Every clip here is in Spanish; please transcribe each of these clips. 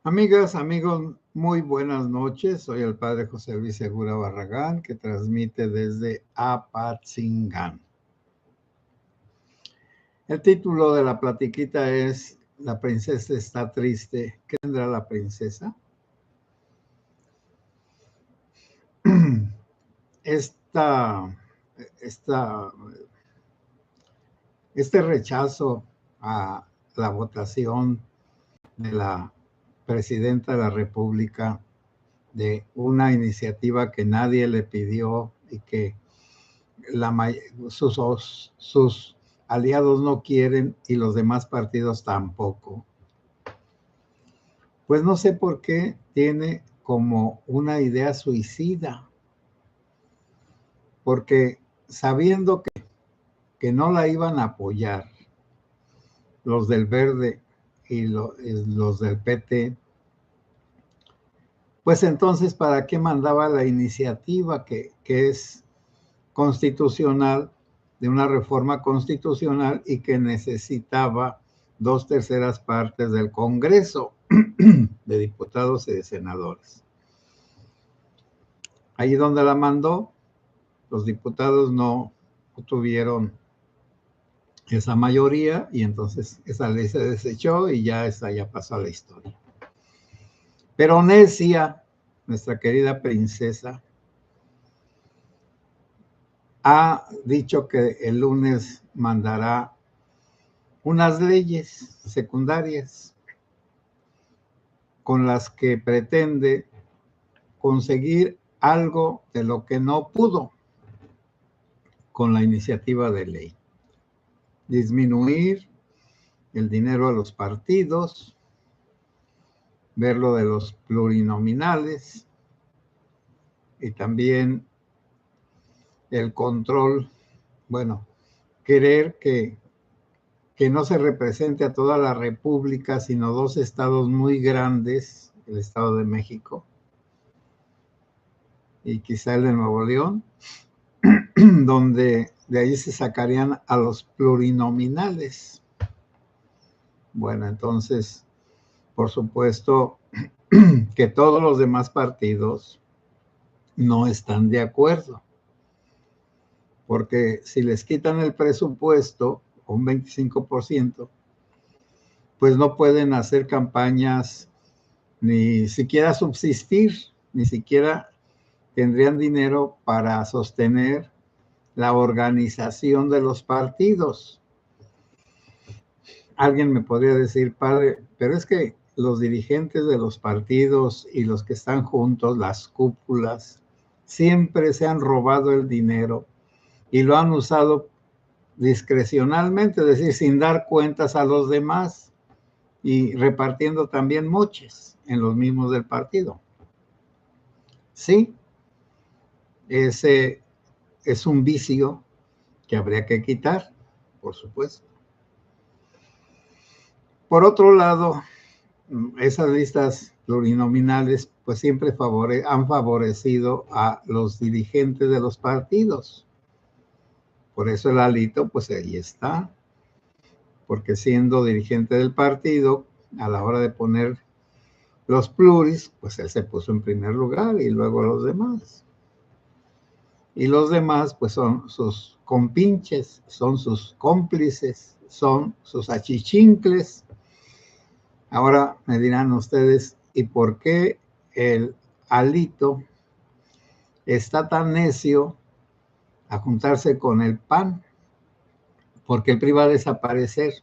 Amigas, amigos, muy buenas noches. Soy el padre José Luis Segura Barragán, que transmite desde Apatzingán. El título de la platiquita es La princesa está triste. ¿Qué tendrá la princesa? Este rechazo a la votación de la presidenta de la República de una iniciativa que nadie le pidió y que sus aliados no quieren y los demás partidos tampoco. Pues no sé por qué tiene como una idea suicida, porque sabiendo que no la iban a apoyar los del Verde y los del PT, pues entonces ¿para qué mandaba la iniciativa que es constitucional, de una reforma constitucional y que necesitaba 2/3 partes del Congreso de diputados y de senadores? Ahí donde la mandó, los diputados no tuvieron esa mayoría y entonces esa ley se desechó y ya pasó a la historia. Pero necia, nuestra querida princesa, ha dicho que el lunes mandará unas leyes secundarias con las que pretende conseguir algo de lo que no pudo con la iniciativa de ley. Disminuir el dinero a los partidos, ver lo de los plurinominales y también el control, querer que no se represente a toda la República, sino 2 estados muy grandes, el Estado de México y quizá el de Nuevo León, donde de ahí se sacarían a los plurinominales. Bueno, entonces, por supuesto que todos los demás partidos no están de acuerdo, porque si les quitan el presupuesto, un 25%, pues no pueden hacer campañas, ni siquiera subsistir, ni siquiera tendrían dinero para sostener la organización de los partidos. Alguien me podría decir, padre, pero es que los dirigentes de los partidos y los que están juntos, las cúpulas, siempre se han robado el dinero y lo han usado discrecionalmente, es decir, sin dar cuentas a los demás y repartiendo también moches en los mismos del partido. Sí, ese es un vicio que habría que quitar, por supuesto. Por otro lado, esas listas plurinominales pues siempre han favorecido a los dirigentes de los partidos. Por eso el Alito pues ahí está, porque siendo dirigente del partido, a la hora de poner los pluris, pues él se puso en primer lugar y luego los demás. Y los demás pues son sus compinches, son sus cómplices, son sus achichincles. Ahora me dirán ustedes, ¿y por qué el Alito está tan necio a juntarse con el PAN? Porque el PRI va a desaparecer.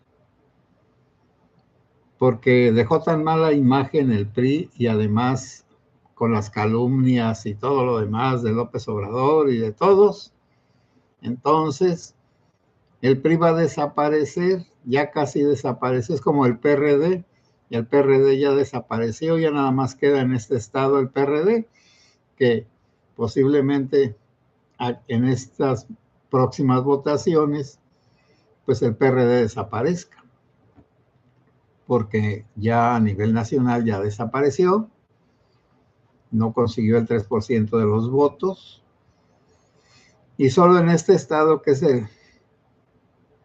Porque dejó tan mala imagen el PRI y además con las calumnias y todo lo demás de López Obrador y de todos. Entonces, el PRI va a desaparecer, ya casi desapareció, es como el PRD, y el PRD ya desapareció, ya nada más queda en este estado el PRD, que posiblemente en estas próximas votaciones, pues el PRD desaparezca, porque ya a nivel nacional ya desapareció, no consiguió el 3% de los votos, y solo en este estado, que es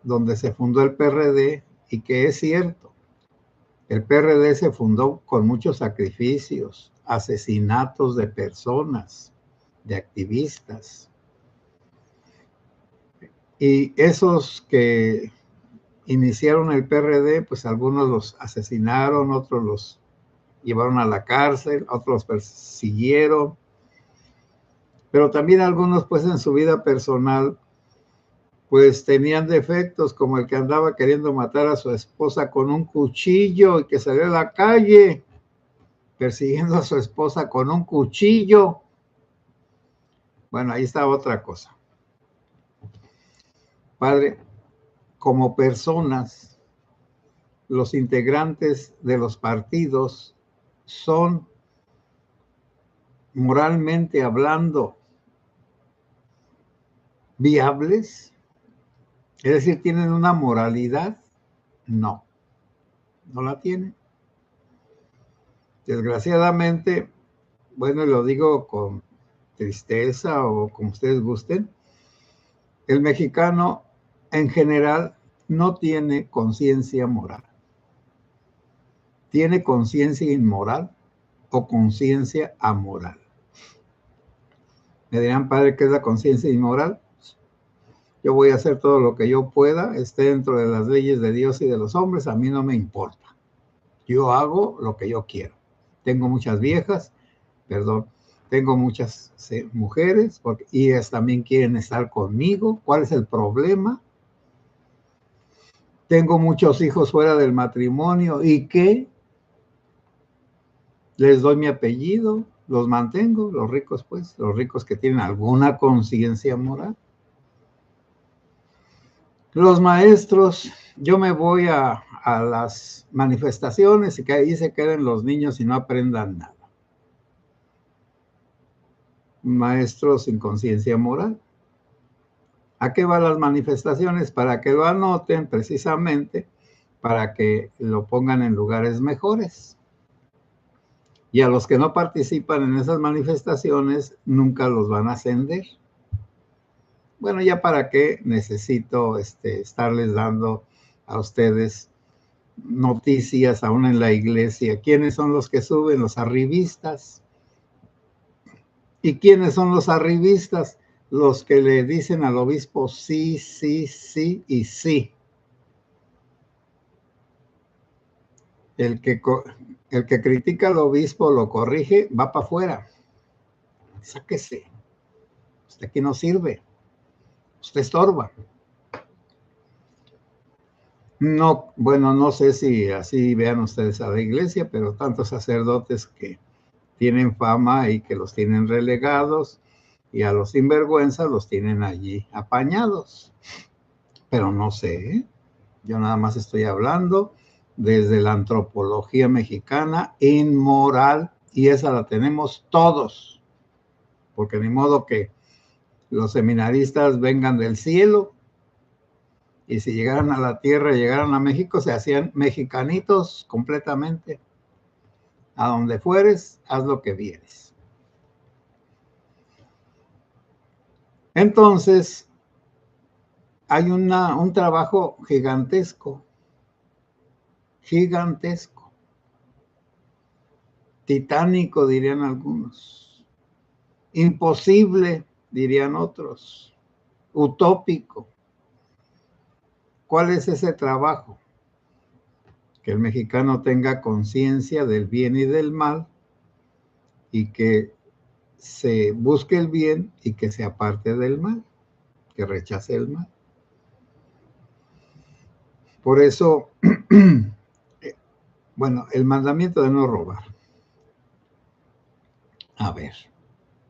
donde se fundó el PRD, y que es cierto, El PRD se fundó con muchos sacrificios, asesinatos de personas, de activistas. Y esos que iniciaron el PRD, pues algunos los asesinaron, otros los llevaron a la cárcel, otros los persiguieron. Pero también algunos, pues en su vida personal, pues tenían defectos, como el que andaba queriendo matar a su esposa con un cuchillo y que salió a la calle persiguiendo a su esposa con un cuchillo. Bueno, ahí está otra cosa. Padre, como personas, los integrantes de los partidos son, moralmente hablando, viables. Es decir, ¿tienen una moralidad? No, no la tienen. Desgraciadamente, bueno, y lo digo con tristeza o como ustedes gusten, el mexicano en general no tiene conciencia moral. Tiene conciencia inmoral o conciencia amoral. Me dirán, padre, ¿qué es la conciencia inmoral? Yo voy a hacer todo lo que yo pueda, esté dentro de las leyes de Dios y de los hombres, a mí no me importa. Yo hago lo que yo quiero. Tengo muchas viejas, perdón, tengo muchas mujeres, y ellas también quieren estar conmigo. ¿Cuál es el problema? Tengo muchos hijos fuera del matrimonio, ¿y qué? Les doy mi apellido, los mantengo, los ricos, pues, los ricos que tienen alguna conciencia moral. Los maestros, yo me voy a las manifestaciones y que ahí se queden los niños y no aprendan nada. Maestros sin conciencia moral. ¿A qué van las manifestaciones? Para que lo anoten precisamente, para que lo pongan en lugares mejores. Y a los que no participan en esas manifestaciones, nunca los van a ascender. Bueno, ya para qué necesito estarles dando a ustedes noticias aún en la iglesia. ¿Quiénes son los que suben? Los arribistas. ¿Y quiénes son los arribistas? Los que le dicen al obispo sí, sí, sí y sí. El que critica al obispo, lo corrige, va para afuera. Sáquese. Usted aquí no sirve. Usted estorba. No, bueno, no sé si así vean ustedes a la iglesia, pero tantos sacerdotes que tienen fama y que los tienen relegados, y a los sinvergüenzas los tienen allí apañados. Pero no sé, ¿eh? Yo nada más estoy hablando desde la antropología mexicana inmoral, y esa la tenemos todos, porque ni modo que los seminaristas vengan del cielo y si llegaran a la tierra, llegaran a México, se hacían mexicanitos completamente. A donde fueres, haz lo que vieres. Entonces, hay un trabajo gigantesco, titánico, dirían algunos, imposible, dirían otros, utópico. ¿Cuál es ese trabajo? Que el mexicano tenga conciencia del bien y del mal, y que se busque el bien y que se aparte del mal, que rechace el mal. Por eso, bueno, el mandamiento de no robar. A ver,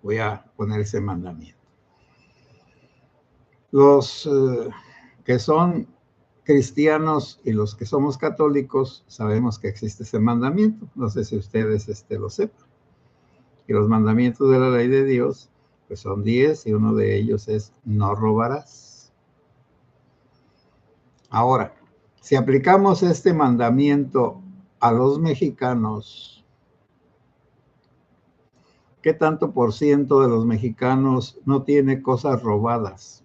voy a poner ese mandamiento. Los que son cristianos y los que somos católicos sabemos que existe ese mandamiento. No sé si ustedes lo sepan. Y los mandamientos de la ley de Dios, pues son 10, y uno de ellos es no robarás. Ahora, si aplicamos este mandamiento a los mexicanos, ¿qué tanto por ciento de los mexicanos no tiene cosas robadas?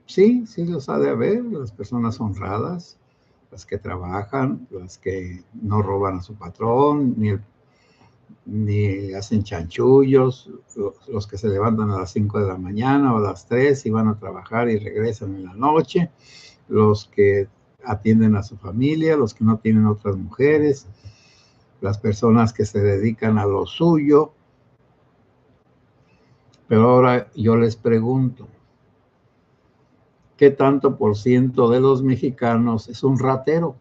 Sí, sí los ha de haber, las personas honradas, las que trabajan, las que no roban a su patrón, ni hacen chanchullos, los que se levantan a las 5 de la mañana o a las 3 y van a trabajar y regresan en la noche, los que atienden a su familia, los que no tienen otras mujeres, las personas que se dedican a lo suyo. Pero ahora yo les pregunto, ¿qué tanto por ciento de los mexicanos es un ratero?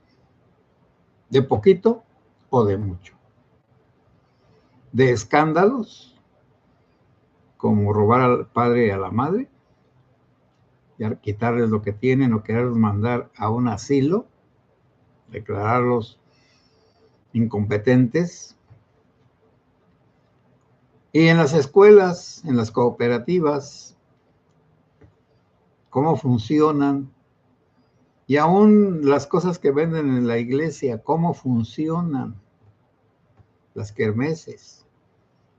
¿De poquito o de mucho? ¿De escándalos, como robar al padre y a la madre, y quitarles lo que tienen o quererlos mandar a un asilo, declararlos incompetentes? Y en las escuelas, en las cooperativas, ¿cómo funcionan? Y aún las cosas que venden en la iglesia, ¿cómo funcionan? Las kermeses,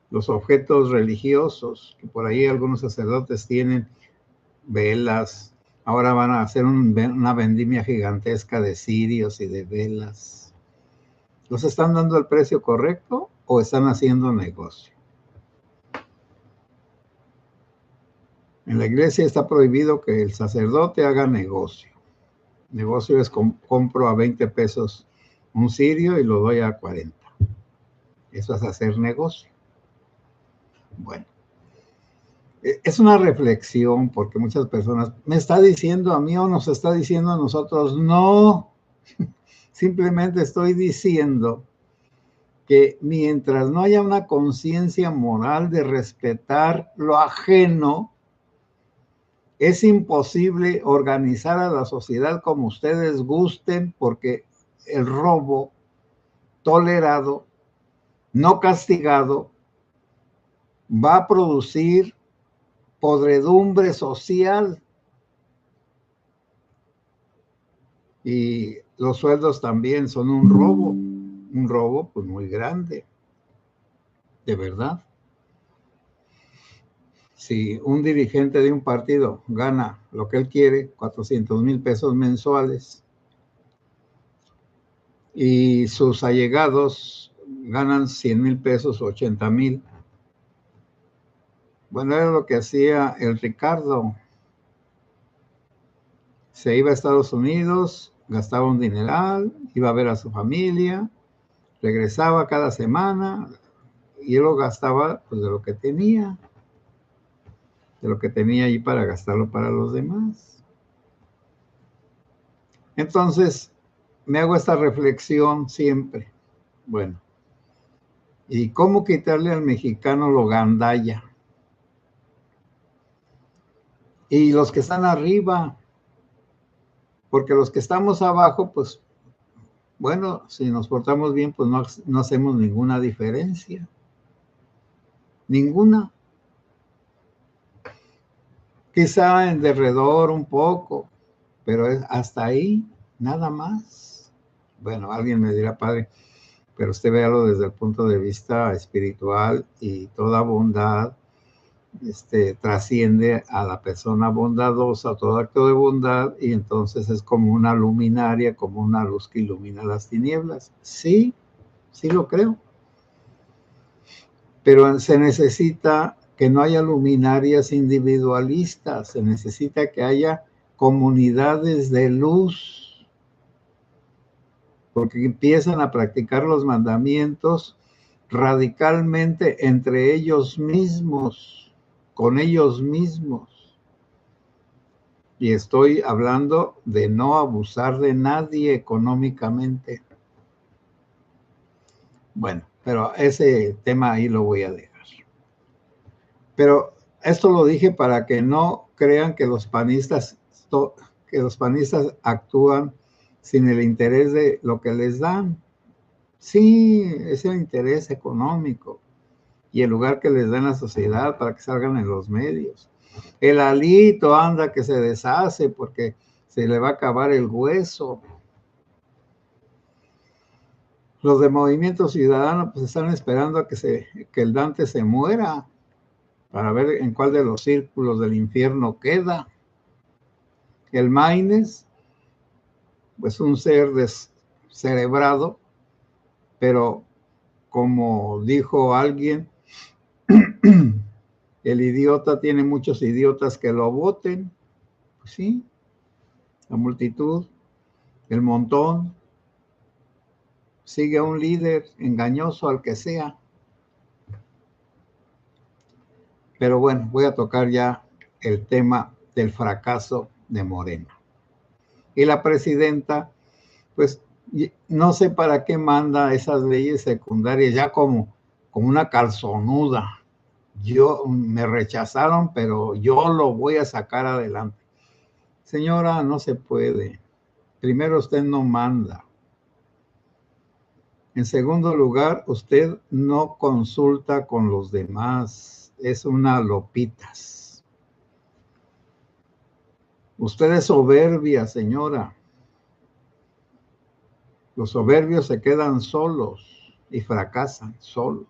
los objetos religiosos, que por ahí algunos sacerdotes tienen velas. Ahora van a hacer una vendimia gigantesca de cirios y de velas. ¿Los están dando el precio correcto o están haciendo negocio? En la iglesia está prohibido que el sacerdote haga negocio. Negocio es compro a 20 pesos un cirio y lo doy a 40. Eso es hacer negocio. Bueno, es una reflexión porque muchas personas, ¿me está diciendo a mí o nos está diciendo a nosotros? No, simplemente estoy diciendo que mientras no haya una conciencia moral de respetar lo ajeno, es imposible organizar a la sociedad como ustedes gusten, porque el robo tolerado, no castigado, va a producir podredumbre social. Y los sueldos también son un robo pues muy grande, de verdad. Si un dirigente de un partido gana lo que él quiere, 400,000 pesos mensuales, y sus allegados ganan 100,000 pesos, 80,000. Bueno, era lo que hacía el Ricardo. Se iba a Estados Unidos, gastaba un dineral, iba a ver a su familia, regresaba cada semana y él lo gastaba pues de lo que tenía ahí para gastarlo para los demás. Entonces, me hago esta reflexión siempre. Bueno, ¿y cómo quitarle al mexicano lo gandalla? Y los que están arriba, porque los que estamos abajo, pues, bueno, si nos portamos bien, pues no hacemos ninguna diferencia. Ninguna. Quizá en derredor un poco, pero es hasta ahí, nada más. Bueno, alguien me dirá, padre, pero usted véalo desde el punto de vista espiritual y toda bondad trasciende a la persona bondadosa, todo acto de bondad, y entonces es como una luminaria, como una luz que ilumina las tinieblas. Sí, sí lo creo. Pero se necesita que no haya luminarias individualistas, se necesita que haya comunidades de luz, porque empiezan a practicar los mandamientos radicalmente entre ellos mismos, con ellos mismos. Y estoy hablando de no abusar de nadie económicamente. Bueno, pero ese tema ahí lo voy a dejar. Pero esto lo dije para que no crean que los panistas actúan sin el interés de lo que les dan. Sí, es el interés económico y el lugar que les da en la sociedad para que salgan en los medios. El alito anda que se deshace porque se le va a acabar el hueso. Los de Movimiento Ciudadano pues están esperando a que el Dante se muera para ver en cuál de los círculos del infierno queda. El Maines pues un ser descerebrado, pero como dijo alguien, el idiota tiene muchos idiotas que lo voten. Pues sí, la multitud, el montón, sigue a un líder engañoso al que sea. Pero bueno, voy a tocar ya el tema del fracaso de Morena. Y la presidenta, pues no sé para qué manda esas leyes secundarias, ya como una calzonuda. Me rechazaron, pero yo lo voy a sacar adelante. Señora, no se puede. Primero, usted no manda. En segundo lugar, usted no consulta con los demás. Es una lopitas. Usted es soberbia, señora. Los soberbios se quedan solos y fracasan solos.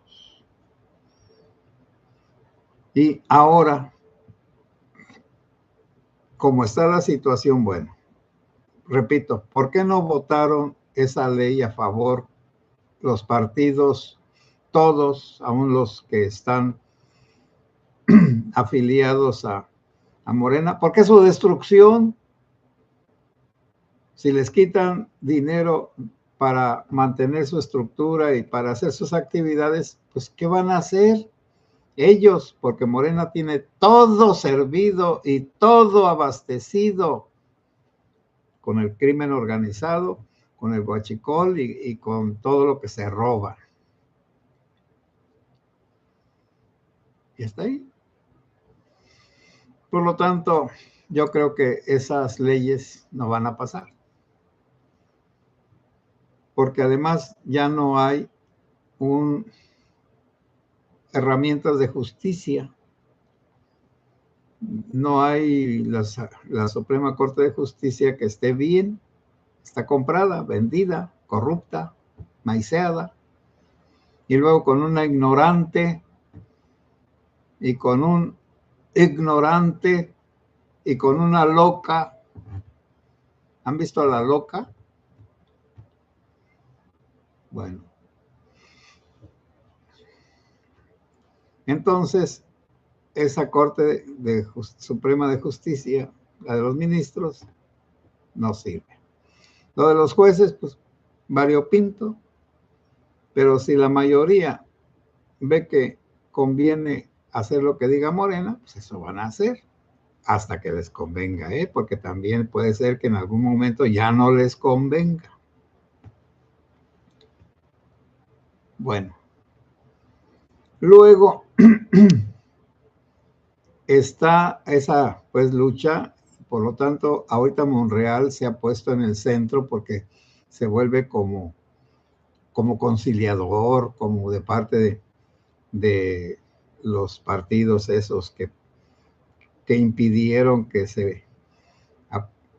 Y ahora, como está la situación, bueno, repito, ¿por qué no votaron esa ley a favor los partidos, todos, aún los que están afiliados a Morena? Porque es su destrucción. Si les quitan dinero para mantener su estructura y para hacer sus actividades, pues ¿qué van a hacer ellos? Porque Morena tiene todo servido y todo abastecido con el crimen organizado, con el huachicol y con todo lo que se roba. Y está ahí. Por lo tanto, yo creo que esas leyes no van a pasar. Porque además ya no hay herramientas de justicia. No hay la Suprema Corte de Justicia que esté bien. Está comprada, vendida, corrupta, maiceada. Y luego con una ignorante y con un ignorante y con una loca. ¿Han visto a la loca? Bueno. Entonces, esa Corte Suprema de Justicia, la de los ministros, no sirve. Lo de los jueces, pues, variopinto, pero si la mayoría ve que conviene hacer lo que diga Morena, pues eso van a hacer hasta que les convenga, porque también puede ser que en algún momento ya no les convenga. Bueno, luego está esa pues lucha. Por lo tanto, ahorita Monreal se ha puesto en el centro porque se vuelve como conciliador, como de parte de los partidos esos que impidieron que se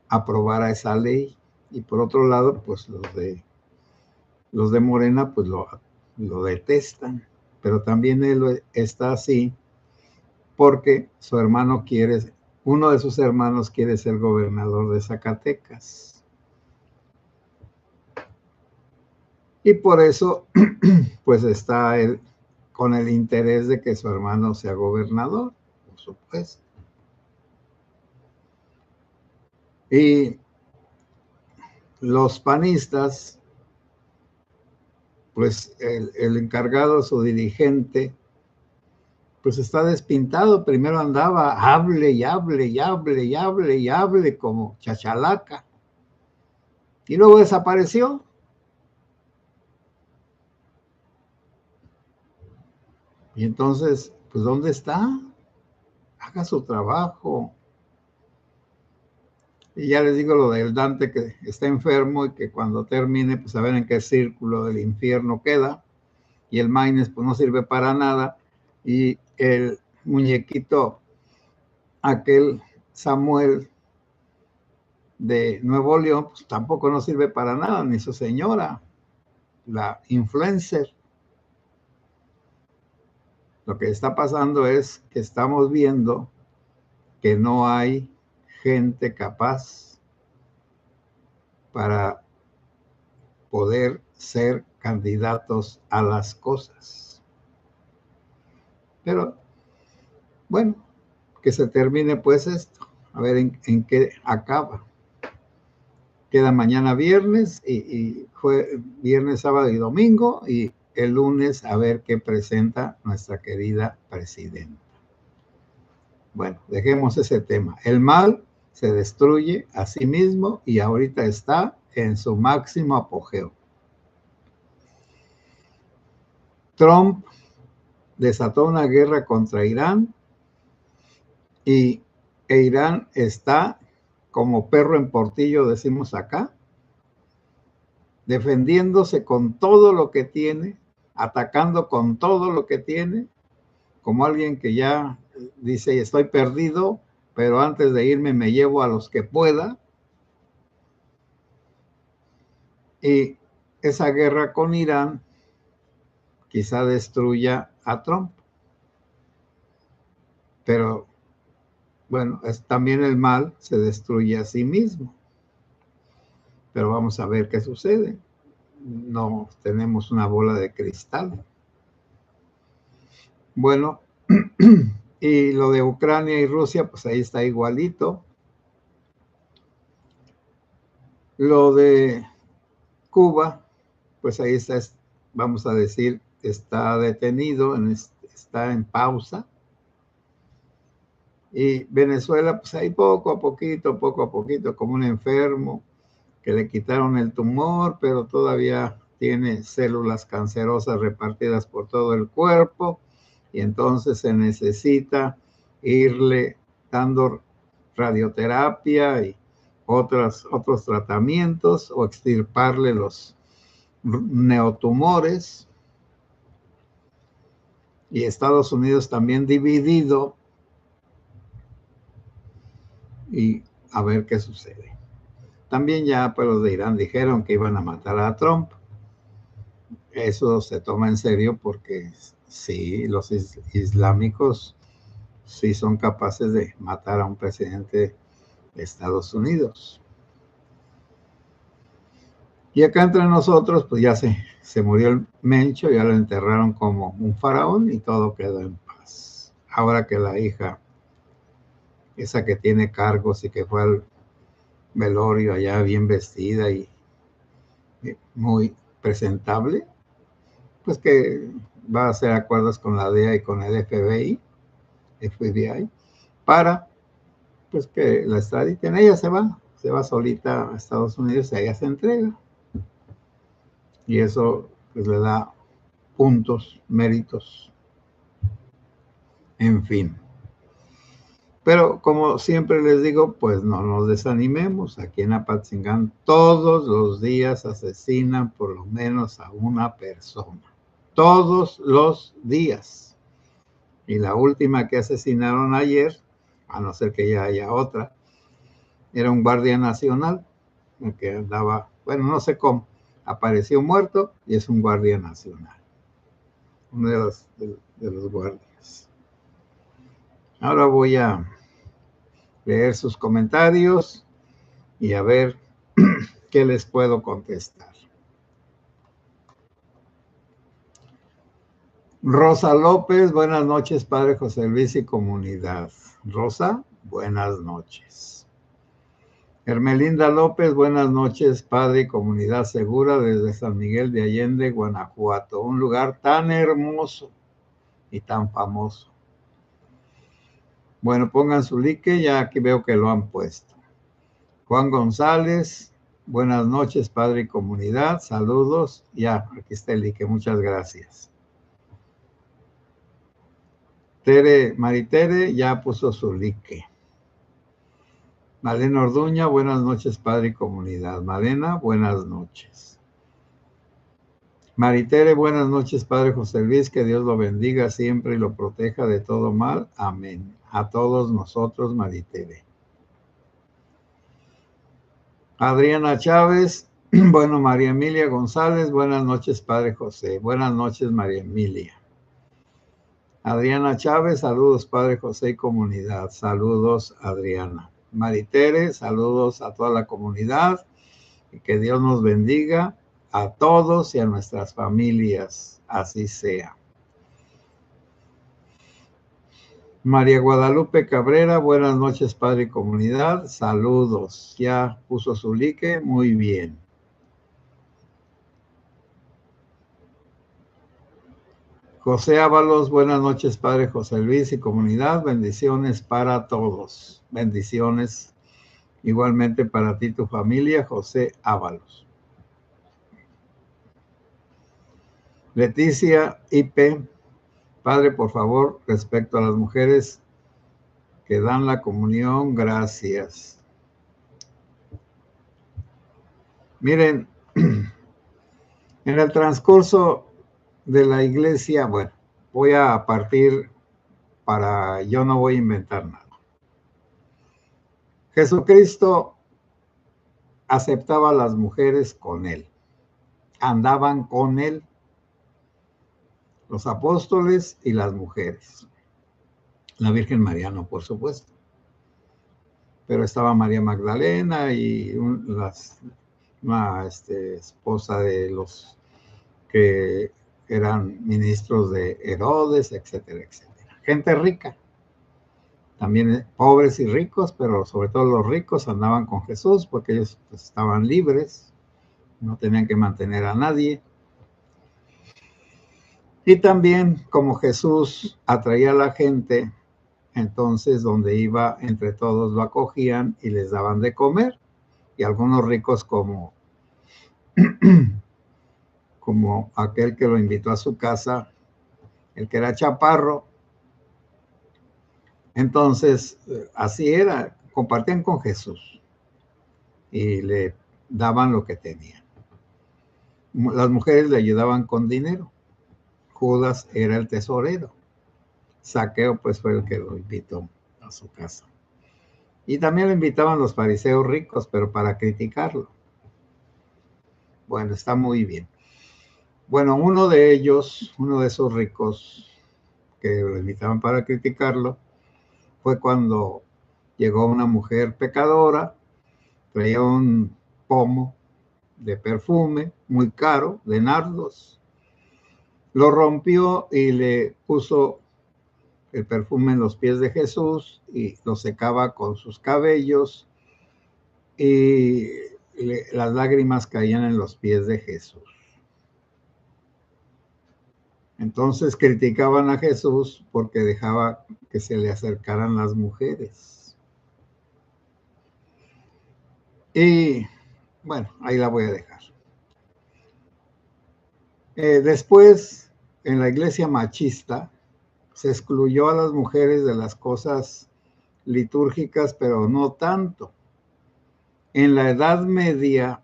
aprobara esa ley. Y por otro lado, pues los de Morena pues lo detestan, pero también él está así porque su hermano uno de sus hermanos quiere ser gobernador de Zacatecas. Y por eso, pues está él con el interés de que su hermano sea gobernador, por supuesto. Y los panistas, pues el encargado, su dirigente, pues está despintado. Primero andaba, hable y hable y hable y hable y hable como chachalaca. Y luego desapareció. Y entonces, pues, ¿dónde está? Haga su trabajo. Y ya les digo lo del Dante, que está enfermo y que cuando termine, pues a ver en qué círculo del infierno queda. Y el Maines, pues no sirve para nada. Y el muñequito, aquel Samuel de Nuevo León, pues tampoco no sirve para nada, ni su señora, la influencer. Lo que está pasando es que estamos viendo que no hay gente capaz para poder ser candidatos a las cosas. Pero, bueno, que se termine pues esto, a ver en qué acaba. Queda mañana viernes y fue viernes, sábado y domingo, y el lunes a ver qué presenta nuestra querida presidenta. Bueno, dejemos ese tema. El mal se destruye a sí mismo y ahorita está en su máximo apogeo. Trump desató una guerra contra Irán e Irán está como perro en portillo, decimos acá, defendiéndose con todo lo que tiene, atacando con todo lo que tiene, como alguien que ya dice, estoy perdido, pero antes de irme me llevo a los que pueda. Y esa guerra con Irán quizá destruya a Trump. Pero, bueno, también el mal se destruye a sí mismo. Pero vamos a ver qué sucede. No tenemos una bola de cristal. Bueno, y lo de Ucrania y Rusia, pues ahí está igualito. Lo de Cuba, pues ahí está, vamos a decir, está detenido, está en pausa. Y Venezuela, pues ahí poco a poquito, como un enfermo que le quitaron el tumor, pero todavía tiene células cancerosas repartidas por todo el cuerpo, y entonces se necesita irle dando radioterapia y otros tratamientos o extirparle los neotumores. Y Estados Unidos también dividido, y a ver qué sucede. También ya pues los de Irán dijeron que iban a matar a Trump. Eso se toma en serio porque sí, los islámicos sí son capaces de matar a un presidente de Estados Unidos. Y acá entre nosotros, pues ya se murió el Mencho, ya lo enterraron como un faraón y todo quedó en paz. Ahora que la hija, esa que tiene cargos y que fue al velorio allá bien vestida y muy presentable, pues que va a hacer acuerdos con la DEA y con el FBI, para pues que la extraditen. Ella se va solita a Estados Unidos y ella se entrega. Y eso pues le da puntos, méritos, en fin. Pero como siempre les digo, pues no nos desanimemos. Aquí en Apatzingán todos los días asesinan por lo menos a una persona. Todos los días. Y la última que asesinaron ayer, a no ser que ya haya otra, era un guardia nacional, que andaba, bueno, no sé cómo, apareció muerto y es un guardia nacional. Uno de los guardias. Ahora voy a leer sus comentarios y a ver qué les puedo contestar. Rosa López, buenas noches, Padre José Luis y comunidad. Rosa, buenas noches. Hermelinda López, buenas noches, Padre y comunidad segura desde San Miguel de Allende, Guanajuato. Un lugar tan hermoso y tan famoso. Bueno, pongan su like, ya aquí veo que lo han puesto. Juan González, buenas noches, Padre y comunidad, saludos. Ya, aquí está el like, muchas gracias. Maritere ya puso su like. Malena Orduña, buenas noches, Padre y comunidad. Malena, buenas noches. Maritere, buenas noches, Padre José Luis, que Dios lo bendiga siempre y lo proteja de todo mal. Amén. A todos nosotros, Maritere. Adriana Chávez, bueno, María Emilia González, buenas noches, Padre José. Buenas noches, María Emilia. Adriana Chávez, saludos, Padre José y comunidad. Saludos, Adriana. Maritere, saludos a toda la comunidad y que Dios nos bendiga a todos y a nuestras familias. Así sea. María Guadalupe Cabrera, buenas noches, Padre y comunidad. Saludos. Ya puso su like. Muy bien. José Ábalos, buenas noches, Padre José Luis y comunidad. Bendiciones para todos. Bendiciones igualmente para ti y tu familia, José Ábalos. Leticia IP, Padre, por favor, respecto a las mujeres que dan la comunión, gracias. Miren, en el transcurso de la iglesia, bueno, voy a partir yo no voy a inventar nada. Jesucristo aceptaba a las mujeres con él, andaban con él, los apóstoles y las mujeres. La Virgen María no, por supuesto. Pero estaba María Magdalena y una esposa de los que eran ministros de Herodes, etcétera, etcétera. Gente rica. También pobres y ricos, pero sobre todo los ricos andaban con Jesús porque ellos pues, estaban libres, no tenían que mantener a nadie. Y también como Jesús atraía a la gente, entonces donde iba entre todos lo acogían y les daban de comer. Y algunos ricos como aquel que lo invitó a su casa, el que era chaparro. Entonces, así era, compartían con Jesús y le daban lo que tenían. Las mujeres le ayudaban con dinero. Judas era el tesorero. Zaqueo, pues, fue el que lo invitó a su casa. Y también lo invitaban los fariseos ricos, pero para criticarlo. Bueno, está muy bien. Bueno, uno de esos ricos que lo invitaban para criticarlo, fue cuando llegó una mujer pecadora, traía un pomo de perfume muy caro, de nardos, lo rompió y le puso el perfume en los pies de Jesús y lo secaba con sus cabellos y las lágrimas caían en los pies de Jesús. Entonces criticaban a Jesús porque dejaba que se le acercaran las mujeres. Y bueno, ahí la voy a dejar. Después, en la iglesia machista, se excluyó a las mujeres de las cosas litúrgicas, pero no tanto. En la Edad Media,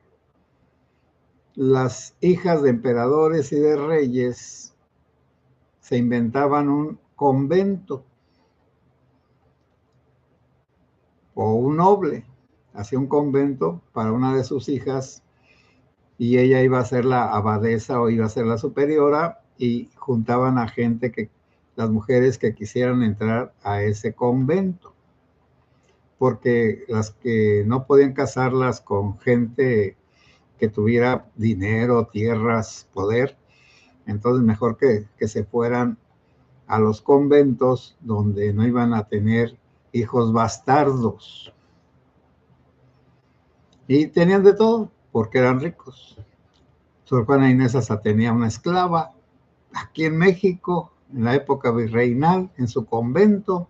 las hijas de emperadores y de reyes se inventaban un convento o un noble hacía un convento para una de sus hijas y ella iba a ser la abadesa o iba a ser la superiora y juntaban a gente las mujeres que quisieran entrar a ese convento, porque las que no podían casarlas con gente que tuviera dinero, tierras, poder, entonces mejor que se fueran a los conventos donde no iban a tener hijos bastardos. Y tenían de todo, porque eran ricos. Sor Juana Inés hasta tenía una esclava aquí en México, en la época virreinal, en su convento.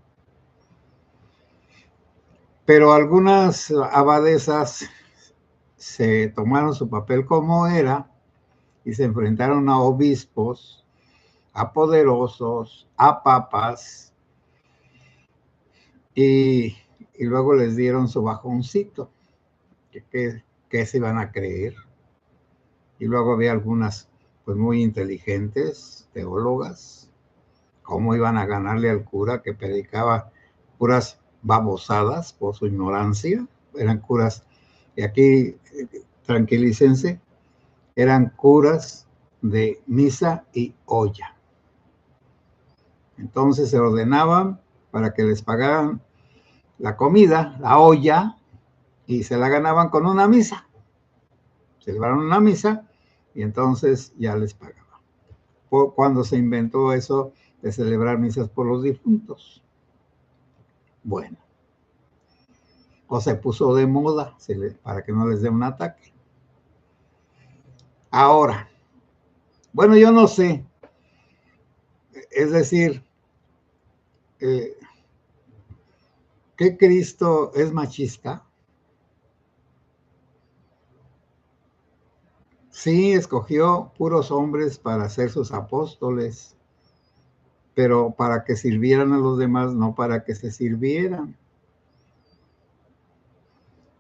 Pero algunas abadesas se tomaron su papel como era y se enfrentaron a obispos, a poderosos, a papas, y luego les dieron su bajoncito, que se iban a creer. Y luego había algunas pues muy inteligentes, teólogas, cómo iban a ganarle al cura que predicaba puras babosadas por su ignorancia. Eran curas, y aquí tranquilícense, eran curas de misa y olla. Entonces se ordenaban para que les pagaran la comida, la olla, y se la ganaban con una misa. celebraron una misa y entonces ya les pagaban. Cuando se inventó eso de celebrar misas por los difuntos. Bueno, o se puso de moda para que no les dé un ataque. Ahora, bueno, yo no sé, es decir, ¿qué Cristo es machista? Sí, escogió puros hombres para ser sus apóstoles, pero para que sirvieran a los demás, no para que se sirvieran.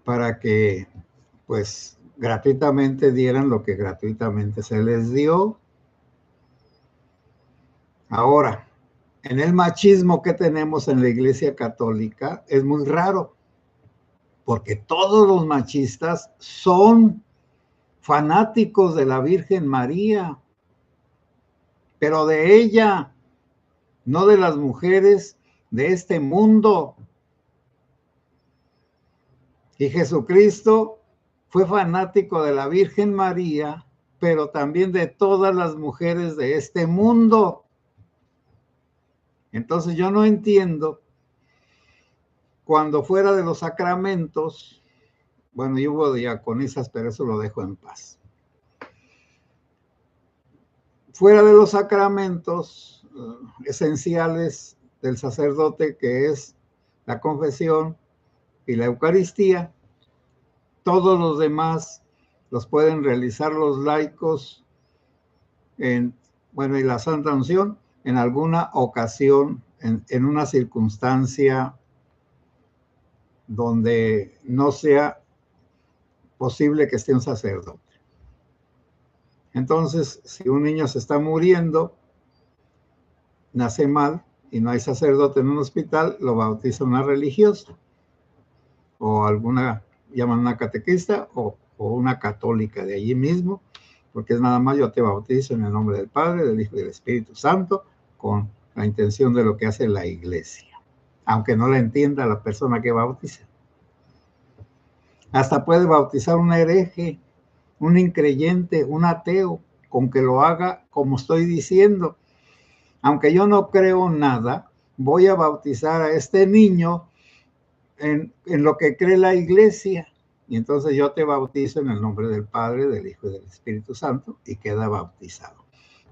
Para que, pues, gratuitamente dieran lo que gratuitamente se les dio. Ahora, en el machismo que tenemos en la Iglesia Católica es muy raro, porque todos los machistas son fanáticos de la Virgen María, pero de ella, no de las mujeres de este mundo. Y Jesucristo fue fanático de la Virgen María, pero también de todas las mujeres de este mundo. Entonces yo no entiendo cuando fuera de los sacramentos, bueno, yo hubo diaconisas, pero eso lo dejo en paz. Fuera de los sacramentos esenciales del sacerdote, que es la confesión y la Eucaristía, todos los demás los pueden realizar los laicos y la Santa Unción en alguna ocasión, en una circunstancia donde no sea posible que esté un sacerdote. Entonces, si un niño se está muriendo, nace mal y no hay sacerdote en un hospital, lo bautiza una religiosa o alguna, llaman una catequista o una católica de allí mismo, porque es nada más yo te bautizo en el nombre del Padre, del Hijo y del Espíritu Santo, con la intención de lo que hace la Iglesia, aunque no la entienda la persona que bautiza. Hasta puede bautizar un hereje, un increyente, un ateo, con que lo haga como estoy diciendo. Aunque yo no creo nada, voy a bautizar a este niño en lo que cree la Iglesia. Y entonces yo te bautizo en el nombre del Padre, del Hijo y del Espíritu Santo, y queda bautizado.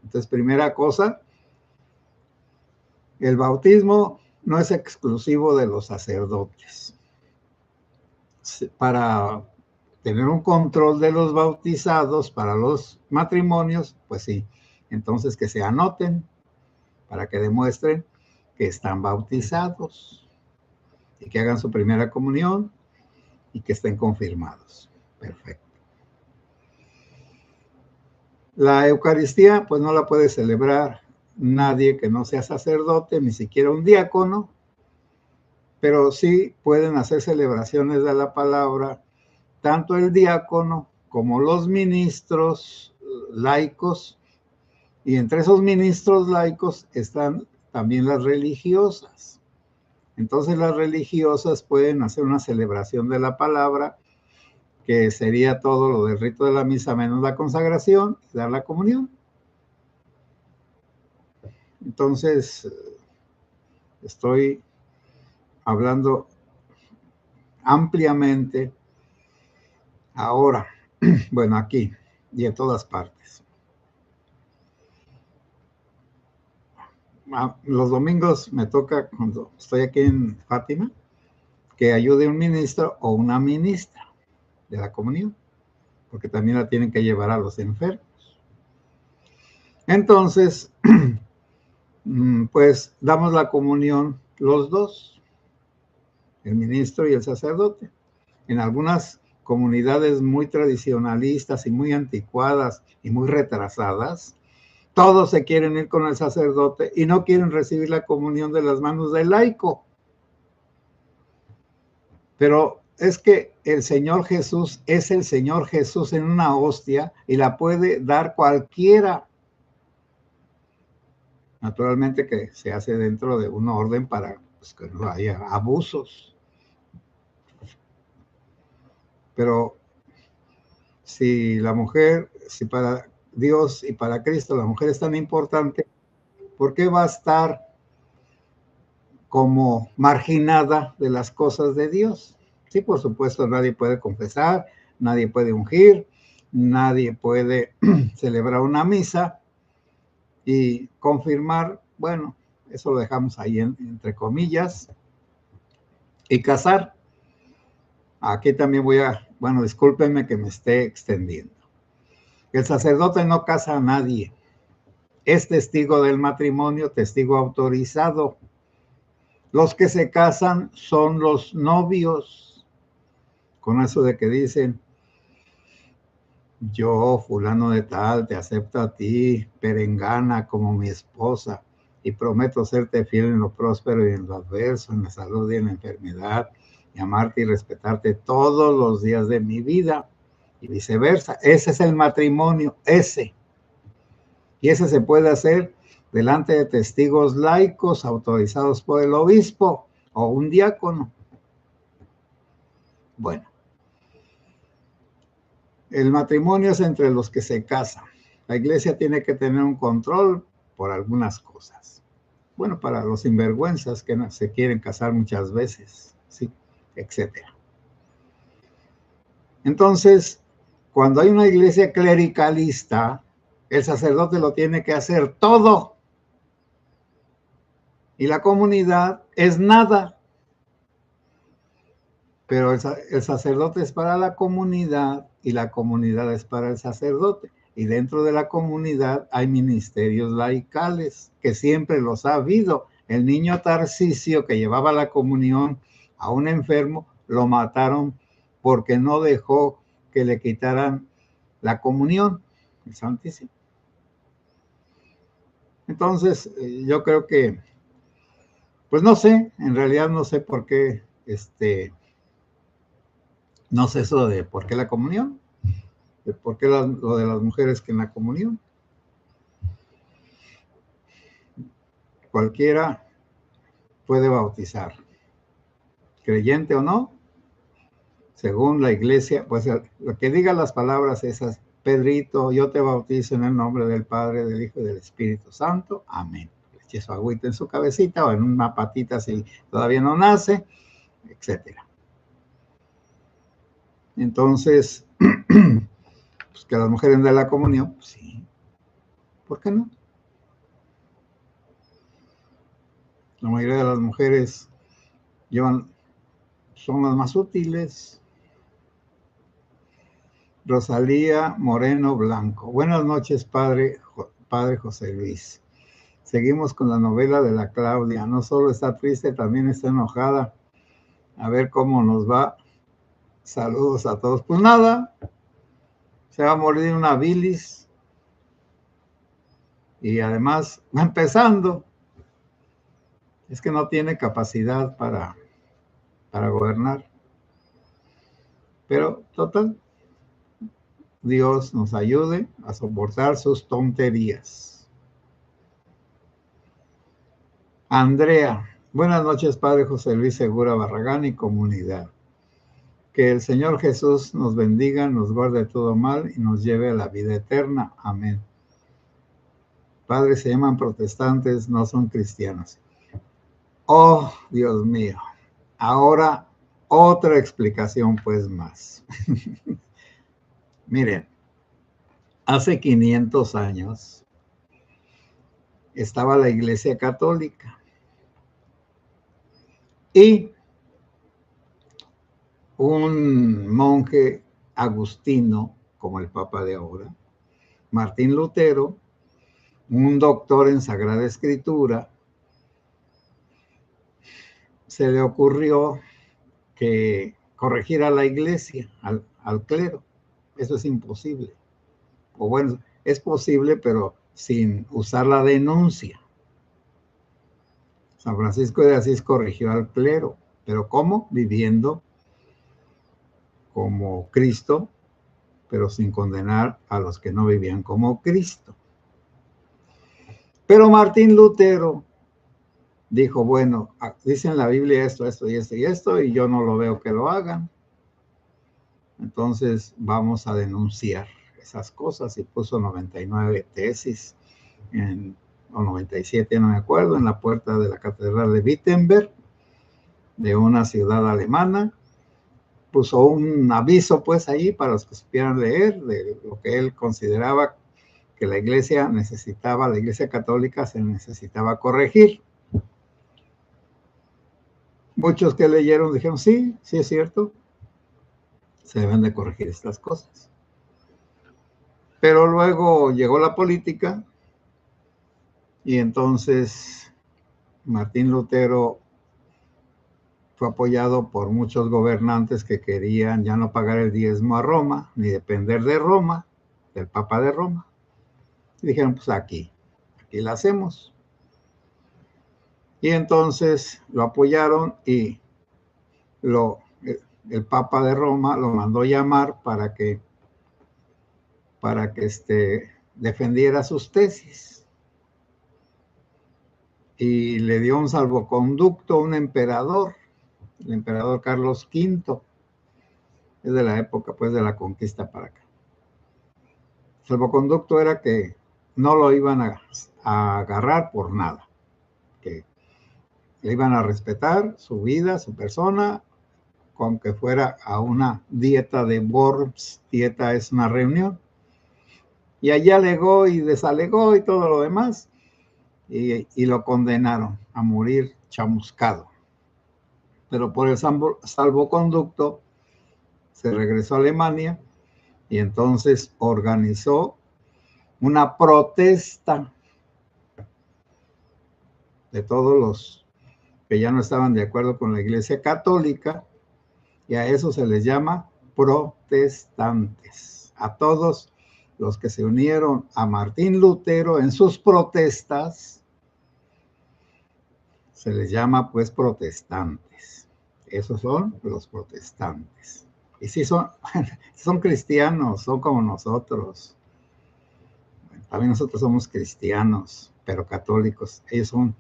Entonces, primera cosa, el bautismo no es exclusivo de los sacerdotes. Para tener un control de los bautizados para los matrimonios, pues sí, entonces que se anoten para que demuestren que están bautizados y que hagan su primera comunión y que estén confirmados. Perfecto. La Eucaristía, pues no la puede celebrar nadie que no sea sacerdote, ni siquiera un diácono, pero sí pueden hacer celebraciones de la palabra tanto el diácono como los ministros laicos, y entre esos ministros laicos están también las religiosas. Entonces las religiosas pueden hacer una celebración de la palabra, que sería todo lo del rito de la misa menos la consagración y dar la comunión. Entonces, estoy hablando ampliamente ahora, bueno, aquí y en todas partes. Los domingos me toca, cuando estoy aquí en Fátima, que ayude un ministro o una ministra de la comunión, porque también la tienen que llevar a los enfermos. Entonces, pues damos la comunión los dos, el ministro y el sacerdote. En algunas comunidades muy tradicionalistas y muy anticuadas y muy retrasadas, todos se quieren ir con el sacerdote y no quieren recibir la comunión de las manos del laico. Pero es que el Señor Jesús es el Señor Jesús en una hostia y la puede dar cualquiera. Naturalmente que se hace dentro de un orden para que no haya abusos. Pero si la mujer, si para Dios y para Cristo la mujer es tan importante, ¿por qué va a estar como marginada de las cosas de Dios? Sí, por supuesto, nadie puede confesar, nadie puede ungir, nadie puede celebrar una misa y confirmar, bueno, eso lo dejamos ahí entre comillas, y casar. Aquí también bueno, discúlpenme que me esté extendiendo. El sacerdote no casa a nadie, es testigo del matrimonio, testigo autorizado. Los que se casan son los novios, con eso de que dicen, yo, fulano de tal, te acepto a ti, perengana, como mi esposa, y prometo serte fiel en lo próspero y en lo adverso, en la salud y en la enfermedad, y amarte y respetarte todos los días de mi vida, y viceversa. Ese es el matrimonio, ese. Y ese se puede hacer delante de testigos laicos autorizados por el obispo o un diácono. Bueno, el matrimonio es entre los que se casan. La iglesia tiene que tener un control por algunas cosas. Bueno, para los sinvergüenzas que no se quieren casar muchas veces, sí, etcétera. Entonces, cuando hay una iglesia clericalista, el sacerdote lo tiene que hacer todo. Y la comunidad es nada. Pero el sacerdote es para la comunidad y la comunidad es para el sacerdote. Y dentro de la comunidad hay ministerios laicales, que siempre los ha habido. El niño Tarcisio que llevaba la comunión a un enfermo, lo mataron porque no dejó que le quitaran la comunión, el Santísimo. Entonces, yo creo que, pues no sé, en realidad no sé por qué, no sé eso de por qué la comunión. ¿Por qué lo de las mujeres que en la comunión? Cualquiera puede bautizar, creyente o no, según la iglesia, pues lo que diga las palabras esas, Pedrito, yo te bautizo en el nombre del Padre, del Hijo y del Espíritu Santo, amén. Eche su agüita en su cabecita o en una patita si todavía no nace, etcétera. Entonces, pues que las mujeres den la comunión, pues sí, ¿por qué no? La mayoría de las mujeres son las más útiles. Rosalía Moreno Blanco. Buenas noches, padre José Luis. Seguimos con la novela de la Claudia. No solo está triste, también está enojada. A ver cómo nos va. Saludos a todos. Pues nada, se va a morir una bilis. Y además va empezando. Es que no tiene capacidad para gobernar. Pero total, Dios nos ayude a soportar sus tonterías. Andrea, buenas noches, padre José Luis Segura Barragán y comunidad. Que el Señor Jesús nos bendiga, nos guarde todo mal y nos lleve a la vida eterna. Amén. Padres se llaman protestantes, no son cristianos. Oh, Dios mío. Ahora, otra explicación pues más. Miren, hace 500 años estaba la Iglesia Católica y un monje agustino, como el Papa de ahora, Martín Lutero, un doctor en Sagrada Escritura, se le ocurrió que corregir a la iglesia, al clero. Eso es imposible. O bueno, es posible, pero sin usar la denuncia. San Francisco de Asís corrigió al clero, pero ¿cómo? Viviendo como Cristo, pero sin condenar a los que no vivían como Cristo. Pero Martín Lutero dijo, bueno, dice en la Biblia esto, esto y esto y esto, y yo no lo veo que lo hagan. Entonces vamos a denunciar esas cosas, y puso 99 tesis, o 97, no me acuerdo, en la puerta de la Catedral de Wittenberg, de una ciudad alemana. Puso un aviso pues ahí para los que supieran leer de lo que él consideraba que la iglesia católica se necesitaba corregir. Muchos que leyeron dijeron, sí, sí es cierto, se deben de corregir estas cosas. Pero luego llegó la política, y entonces Martín Lutero fue apoyado por muchos gobernantes que querían ya no pagar el diezmo a Roma, ni depender de Roma, del Papa de Roma. Y dijeron, pues aquí la hacemos. Y entonces lo apoyaron, y el Papa de Roma lo mandó llamar para que defendiera sus tesis. Y le dio un salvoconducto a un emperador, el emperador Carlos V, es de la época pues de la conquista para acá. El salvoconducto era que no lo iban a agarrar por nada, que le iban a respetar su vida, su persona, con que fuera a una dieta de Worms. Dieta es una reunión, y allí alegó y desalegó y todo lo demás, y lo condenaron a morir chamuscado. Pero por el salvoconducto se regresó a Alemania, y entonces organizó una protesta de todos los que ya no estaban de acuerdo con la Iglesia Católica, y a eso se les llama protestantes. A todos los que se unieron a Martín Lutero en sus protestas se les llama pues protestantes. Esos son los protestantes. Y sí son cristianos, son como nosotros. También nosotros somos cristianos, pero católicos. Ellos son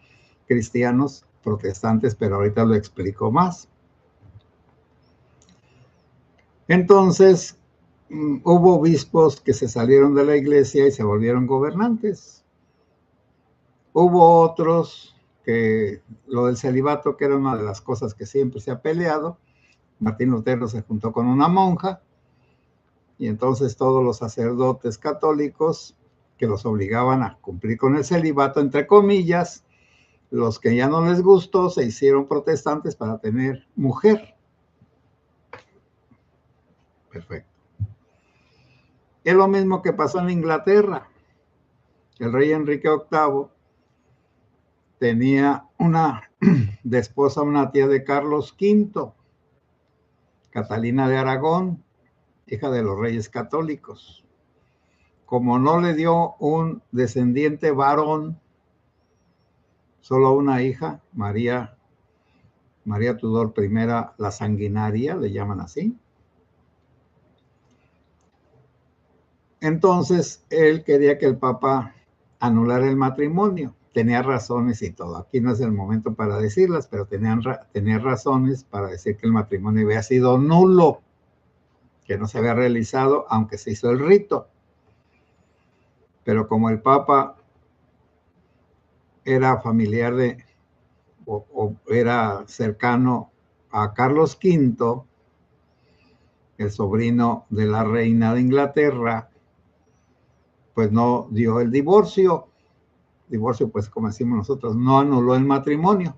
cristianos protestantes, pero ahorita lo explico más. Entonces, hubo obispos que se salieron de la iglesia y se volvieron gobernantes. Hubo otros que lo del celibato, que era una de las cosas que siempre se ha peleado, Martín Lutero se juntó con una monja, y entonces todos los sacerdotes católicos que los obligaban a cumplir con el celibato, entre comillas, los que ya no les gustó se hicieron protestantes para tener mujer. Perfecto. Es lo mismo que pasó en Inglaterra. El rey Enrique VIII tenía de esposa una tía de Carlos V, Catalina de Aragón, hija de los reyes católicos. Como no le dio un descendiente varón, solo una hija, María Tudor I, la Sanguinaria, le llaman así. Entonces, él quería que el Papa anulara el matrimonio. Tenía razones y todo. Aquí no es el momento para decirlas, pero tenía razones para decir que el matrimonio había sido nulo, que no se había realizado, aunque se hizo el rito. Pero como el Papa era familiar o era cercano a Carlos V, el sobrino de la reina de Inglaterra, pues no dio el divorcio. Divorcio, pues como decimos nosotros, no anuló el matrimonio.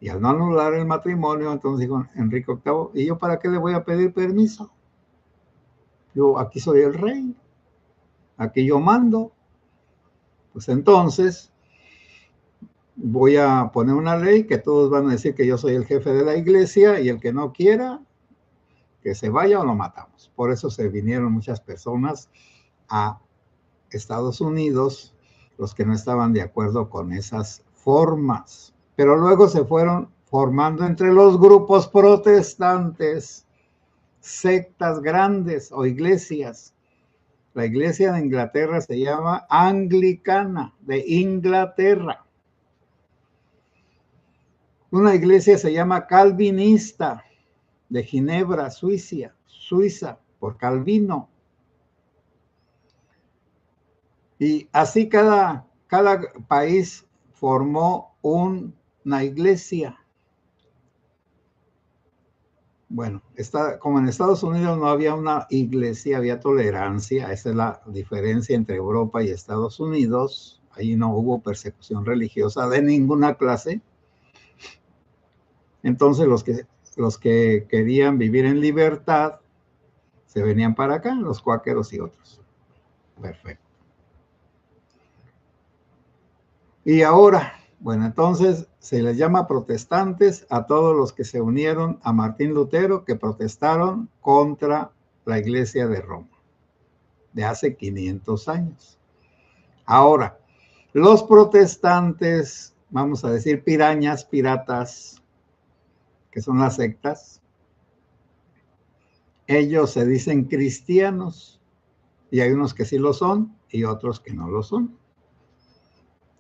Y al no anular el matrimonio, entonces dijo Enrique VIII, ¿y yo para qué le voy a pedir permiso? Yo aquí soy el rey, aquí yo mando. Pues entonces voy a poner una ley que todos van a decir que yo soy el jefe de la iglesia, y el que no quiera, que se vaya o lo matamos. Por eso se vinieron muchas personas a Estados Unidos, los que no estaban de acuerdo con esas formas. Pero luego se fueron formando entre los grupos protestantes sectas grandes o iglesias. La iglesia de Inglaterra se llama Anglicana, de Inglaterra. Una iglesia se llama Calvinista, de Ginebra, Suiza, por Calvino. Y así cada país formó una iglesia. Bueno, como en Estados Unidos no había una iglesia, había tolerancia. Esa es la diferencia entre Europa y Estados Unidos. Allí no hubo persecución religiosa de ninguna clase. Entonces los que querían vivir en libertad se venían para acá, los cuáqueros y otros. Perfecto. Y ahora, bueno, entonces se les llama protestantes a todos los que se unieron a Martín Lutero, que protestaron contra la Iglesia de Roma de hace 500 años. Ahora, los protestantes, vamos a decir pirañas, piratas, que son las sectas, ellos se dicen cristianos, y hay unos que sí lo son y otros que no lo son.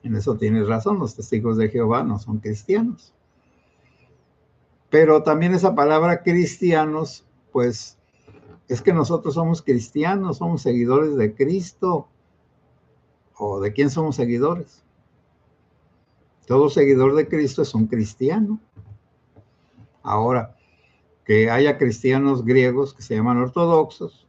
En eso tienes razón, los testigos de Jehová no son cristianos. Pero también esa palabra cristianos, pues es que nosotros somos cristianos, somos seguidores de Cristo. ¿O de quién somos seguidores? Todo seguidor de Cristo es un cristiano. Ahora, que haya cristianos griegos que se llaman ortodoxos,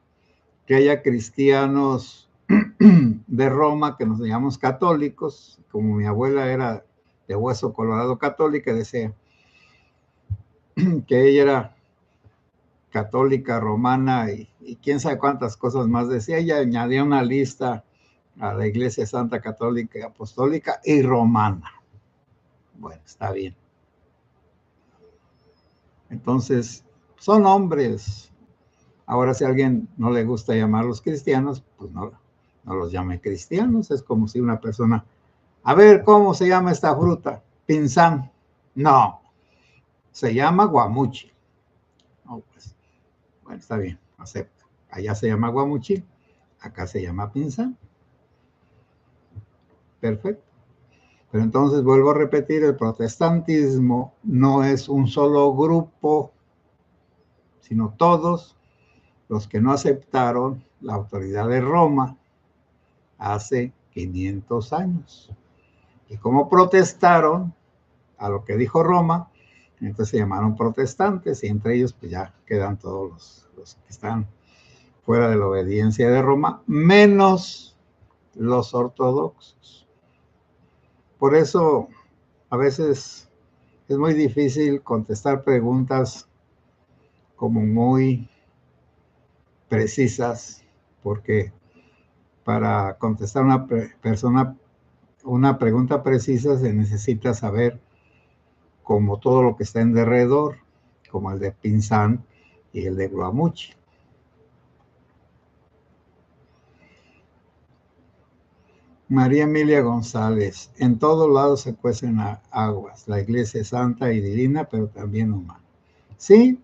que haya cristianos de Roma que nos llamamos católicos, como mi abuela era de hueso colorado católica, decía que ella era católica, romana y quién sabe cuántas cosas más decía. Ella añadía una lista a la Iglesia Santa Católica y Apostólica y Romana. Bueno, está bien. Entonces, son hombres. Ahora, si a alguien no le gusta llamarlos cristianos, pues no los llame cristianos. Es como si una persona, a ver, ¿cómo se llama esta fruta? Pinzán. No, se llama guamuchi. No, pues, bueno, está bien, acepto. Allá se llama guamuchi, acá se llama pinzán. Perfecto. Pero entonces vuelvo a repetir, el protestantismo no es un solo grupo, sino todos los que no aceptaron la autoridad de Roma hace 500 años. Y como protestaron a lo que dijo Roma, entonces se llamaron protestantes y entre ellos pues ya quedan todos los que están fuera de la obediencia de Roma, menos los ortodoxos. Por eso a veces es muy difícil contestar preguntas como muy precisas, porque para contestar una pregunta precisa se necesita saber como todo lo que está en derredor, como el de Pinzán y el de Guamuchi. María Emilia González, en todos lados se cuecen aguas. La iglesia es santa y divina, pero también humana. Sí,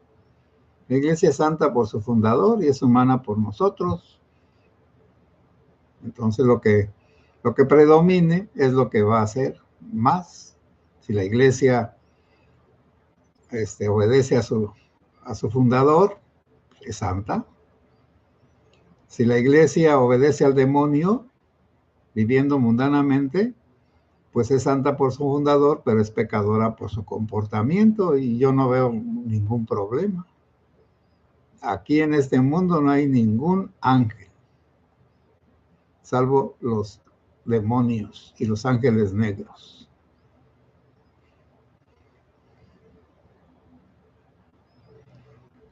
la iglesia es santa por su fundador y es humana por nosotros. Entonces lo que predomine es lo que va a hacer más. Si la iglesia obedece a su fundador, es santa. Si la iglesia obedece al demonio, viviendo mundanamente, pues es santa por su fundador, pero es pecadora por su comportamiento y yo no veo ningún problema. Aquí en este mundo no hay ningún ángel, salvo los demonios y los ángeles negros.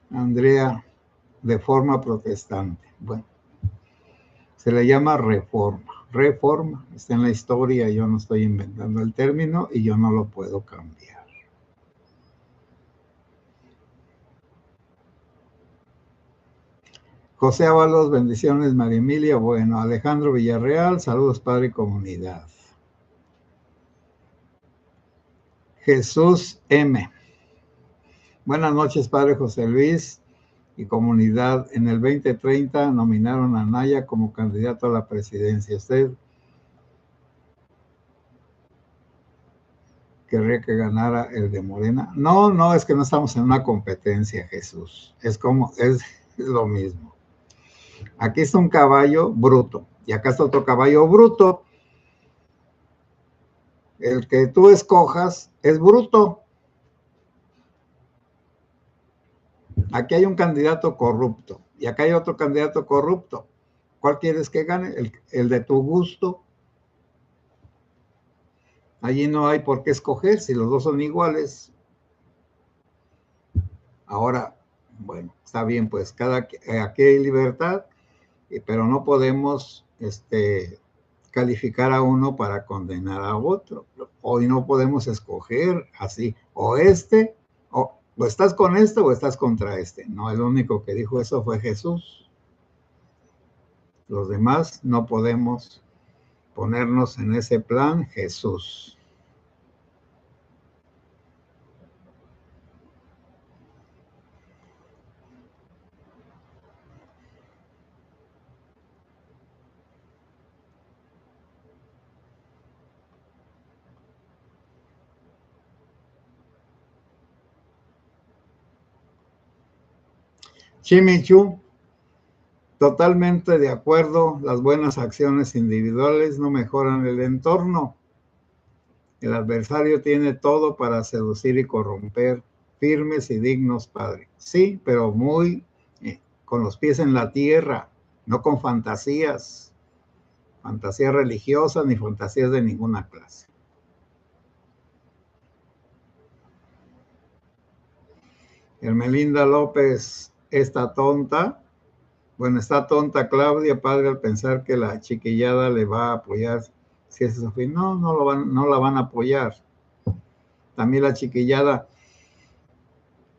Andrea, de forma protestante. Bueno, se le llama reforma. Reforma, está en la historia, yo no estoy inventando el término y yo no lo puedo cambiar. José Ábalos, bendiciones, María Emilia. Bueno, Alejandro Villarreal, saludos, padre y comunidad. Jesús M. Buenas noches, padre José Luis y comunidad. En el 2030 nominaron a Anaya como candidato a la presidencia. ¿Usted querría que ganara el de Morena. No, no, es que no estamos en una competencia, Jesús. Es lo mismo. Aquí está un caballo bruto y acá está otro caballo bruto. El que tú escojas es bruto. Aquí hay un candidato corrupto y acá hay otro candidato corrupto. ¿Cuál quieres que gane? El de tu gusto. Allí no hay por qué escoger si los dos son iguales. Ahora, bueno, está bien, pues aquí hay libertad, pero no podemos calificar a uno para condenar a otro. Hoy no podemos escoger así, o estás con este o estás contra este. No, el único que dijo eso fue Jesús. Los demás no podemos ponernos en ese plan, Jesús. Chimichu, totalmente de acuerdo, las buenas acciones individuales no mejoran el entorno. El adversario tiene todo para seducir y corromper, firmes y dignos, Padre. Sí, pero muy con los pies en la tierra, no con fantasías religiosas ni fantasías de ninguna clase. Hermelinda López está tonta. Bueno, está tonta Claudia, padre, al pensar que la chiquillada le va a apoyar si es su fin. No, no la van a apoyar. También la chiquillada,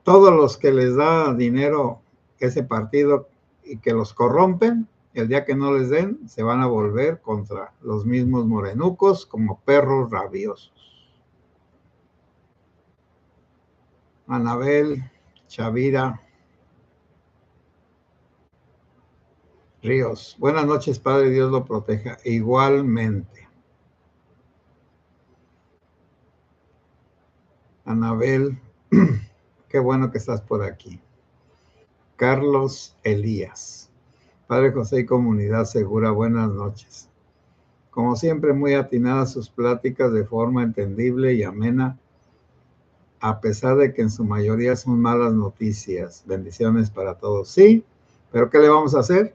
todos los que les da dinero ese partido y que los corrompen, el día que no les den, se van a volver contra los mismos morenucos como perros rabiosos. Anabel, Chavira, Ríos. Buenas noches, Padre, Dios lo proteja. Igualmente. Anabel, qué bueno que estás por aquí. Carlos Elías. Padre José y Comunidad Segura, buenas noches. Como siempre, muy atinadas sus pláticas de forma entendible y amena, a pesar de que en su mayoría son malas noticias. Bendiciones para todos. Sí, pero ¿qué le vamos a hacer?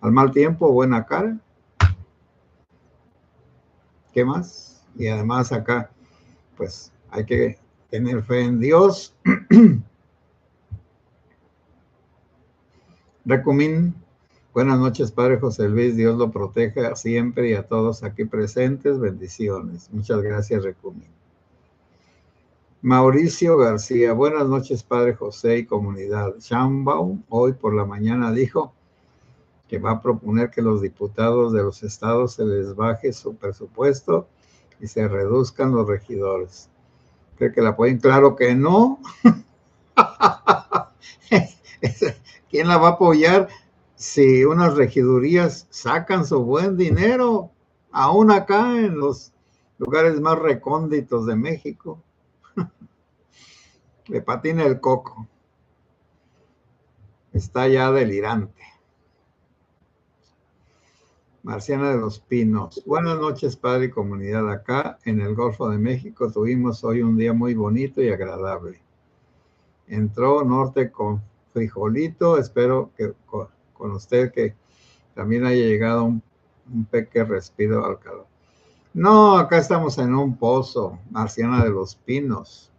Al mal tiempo, buena cara. ¿Qué más? Y además acá, pues hay que tener fe en Dios. Recumín, buenas noches, Padre José Luis, Dios lo proteja siempre y a todos aquí presentes, bendiciones. Muchas gracias, Recumín. Mauricio García, buenas noches, Padre José y comunidad. Sheinbaum hoy por la mañana dijo que va a proponer que los diputados de los estados se les baje su presupuesto y se reduzcan los regidores. ¿Cree que la apoyen? Claro que no. ¿Quién la va a apoyar si unas regidurías sacan su buen dinero, aún acá en los lugares más recónditos de México? Le patina el coco. Está ya delirante. Marciana de los Pinos. Buenas noches, Padre y comunidad. Acá en el Golfo de México tuvimos hoy un día muy bonito y agradable. Entró norte con frijolito. Espero que con usted que también haya llegado un pequeño respiro al calor. No, acá estamos en un pozo, Marciana de los Pinos.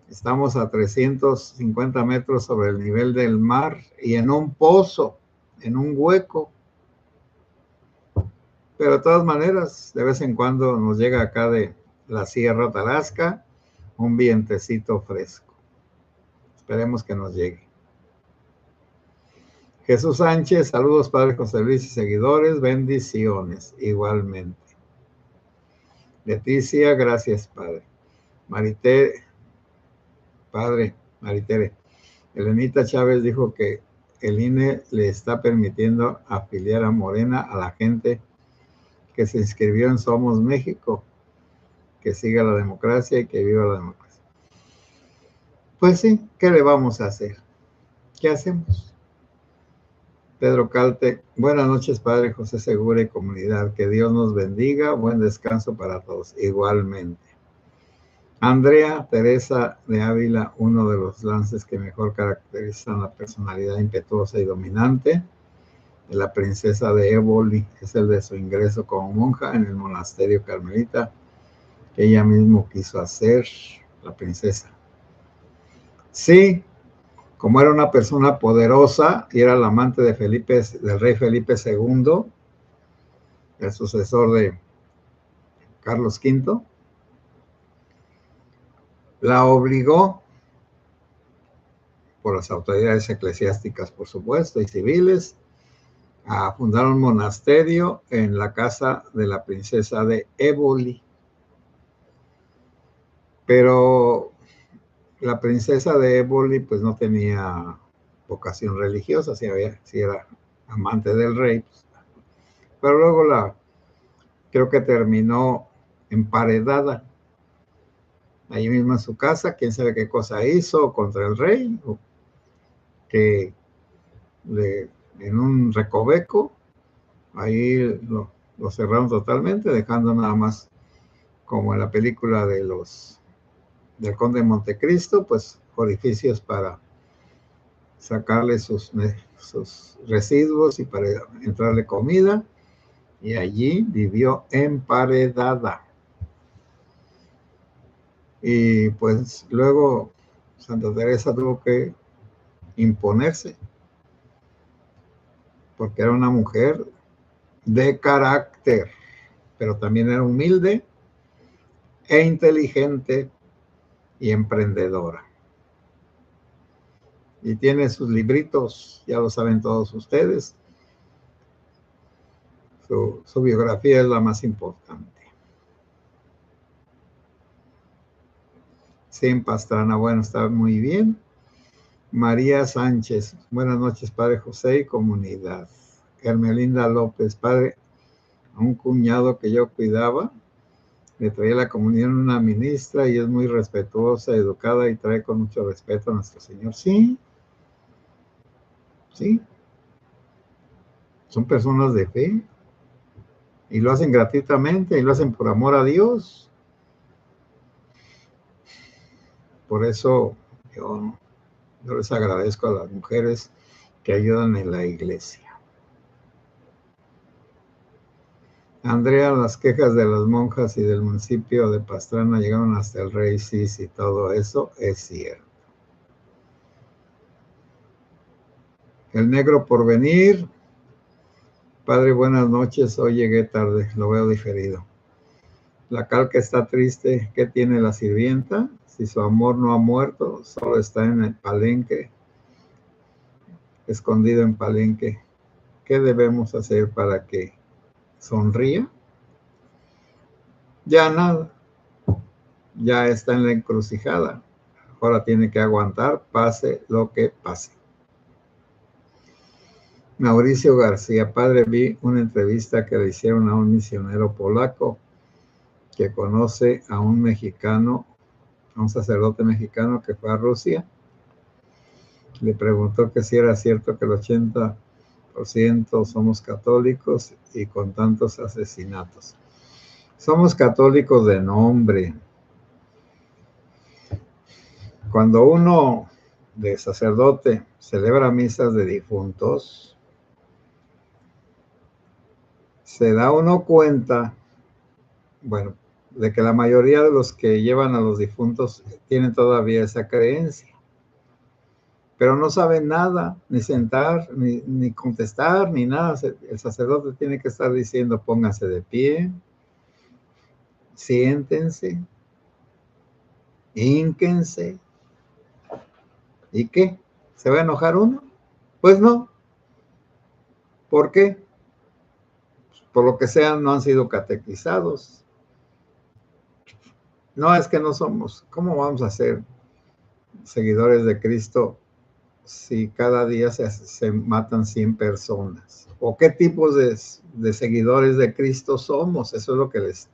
Estamos a 350 metros sobre el nivel del mar y en un pozo, en un hueco. Pero de todas maneras, de vez en cuando nos llega acá de la Sierra Tarasca un vientecito fresco. Esperemos que nos llegue. Jesús Sánchez, saludos, Padre José Luis y seguidores, bendiciones, igualmente. Leticia, gracias, Padre. Maritere, Elenita Chávez dijo que el INE le está permitiendo afiliar a Morena a la gente que se inscribió en Somos México. que siga la democracia y que viva la democracia. Pues sí, ¿qué le vamos a hacer? ¿Qué hacemos? Pedro Calte, buenas noches, Padre José Segura y comunidad. Que Dios nos bendiga. Buen descanso para todos. Igualmente. Andrea Teresa de Ávila, uno de los lances que mejor caracterizan la personalidad impetuosa y dominante de la princesa de Éboli, es el de su ingreso como monja en el monasterio carmelita que ella mismo quiso hacer, la princesa. Sí, como era una persona poderosa y era la amante de del rey Felipe II, el sucesor de Carlos V, la obligó por las autoridades eclesiásticas, por supuesto, y civiles, a fundar un monasterio en la casa de la princesa de Éboli. Pero la princesa de Éboli pues no tenía vocación religiosa, si era amante del rey, pues. Pero luego creo que terminó emparedada ahí mismo en su casa. Quién sabe qué cosa hizo contra el rey, o que en un recoveco ahí lo cerraron totalmente, dejando nada más, como en la película del Conde de Montecristo, pues orificios para sacarle sus residuos y para entrarle comida, y allí vivió emparedada. Y pues luego Santa Teresa tuvo que imponerse, porque era una mujer de carácter, pero también era humilde e inteligente y emprendedora. Y tiene sus libritos, ya lo saben todos ustedes. Su biografía es la más importante. Sin Pastrana, bueno, está muy bien. María Sánchez, buenas noches, Padre José y comunidad. Hermelinda López, Padre, a un cuñado que yo cuidaba, le traía la comunión una ministra y es muy respetuosa, educada y trae con mucho respeto a nuestro Señor. Sí, sí, son personas de fe y lo hacen gratuitamente y lo hacen por amor a Dios. Por eso yo les agradezco a las mujeres que ayudan en la iglesia. Andrea, las quejas de las monjas y del municipio de Pastrana llegaron hasta el rey. Sí, todo eso es cierto. El negro por venir. Padre, buenas noches. Hoy llegué tarde, lo veo diferido. La Calca está triste. ¿Qué tiene la sirvienta? Si su amor no ha muerto, solo está en el palenque, escondido en palenque. ¿Qué debemos hacer para que sonría? Ya nada. Ya está en la encrucijada. Ahora tiene que aguantar, pase lo que pase. Mauricio García, padre, vi una entrevista que le hicieron a un misionero polaco que conoce a un mexicano, a un sacerdote mexicano que fue a Rusia. Le preguntó que si era cierto que el 80% somos católicos y con tantos asesinatos. Somos católicos de nombre. Cuando uno de sacerdote celebra misas de difuntos, se da uno cuenta, bueno, de que la mayoría de los que llevan a los difuntos tienen todavía esa creencia, pero no saben nada, ni sentar, ni contestar, ni nada. El sacerdote tiene que estar diciendo: pónganse de pie, siéntense, hínquense. ¿Y qué? ¿Se va a enojar uno? Pues no. ¿Por qué? Por lo que sea, no han sido catequizados. No, es que no somos. ¿Cómo vamos a ser seguidores de Cristo si cada día se matan 100 personas? ¿O qué tipos de seguidores de Cristo somos? Eso es lo que les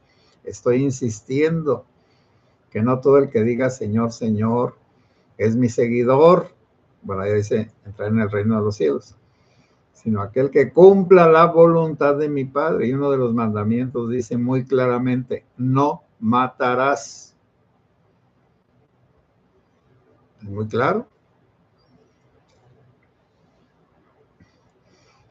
Estoy insistiendo que no todo el que diga Señor, Señor es mi seguidor. Bueno, ahí dice entrar en el reino de los cielos, sino aquel que cumpla la voluntad de mi Padre. Y uno de los mandamientos dice muy claramente, no matarás. ¿Es muy claro?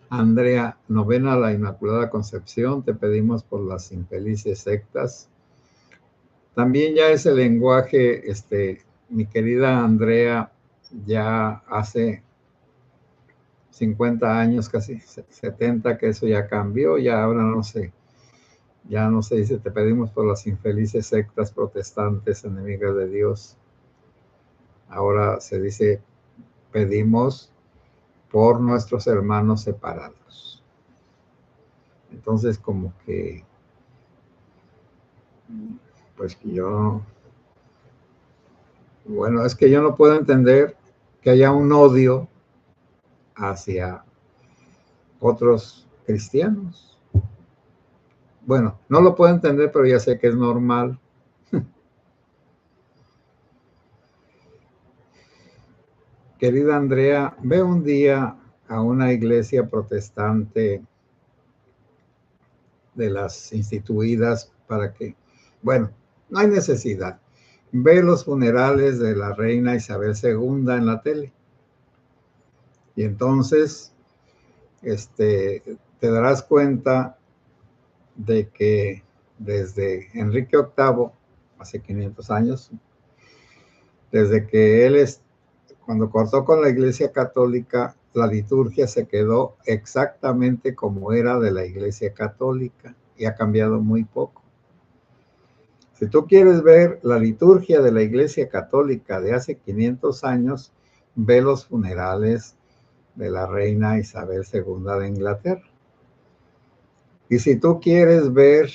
Andrea, novena a la Inmaculada Concepción, te pedimos por las infelices sectas. También ya ese lenguaje, mi querida Andrea, ya hace 50 años, casi 70, que eso ya cambió, ya ahora no sé, ya no se dice, te pedimos por las infelices sectas protestantes enemigas de Dios. Ahora se dice, pedimos por nuestros hermanos separados. Entonces, como que, pues bueno, es que yo no puedo entender que haya un odio hacia otros cristianos. Bueno, no lo puedo entender, pero ya sé que es normal. Querida Andrea, ve un día a una iglesia protestante de las instituidas para que, bueno, no hay necesidad. Ve los funerales de la reina Isabel II en la tele. Y entonces, te darás cuenta de que desde Enrique VIII, hace 500 años, desde que él cuando cortó con la Iglesia Católica, la liturgia se quedó exactamente como era de la Iglesia Católica y ha cambiado muy poco. Si tú quieres ver la liturgia de la Iglesia Católica de hace 500 años, ve los funerales de la reina Isabel II de Inglaterra. Y si tú quieres ver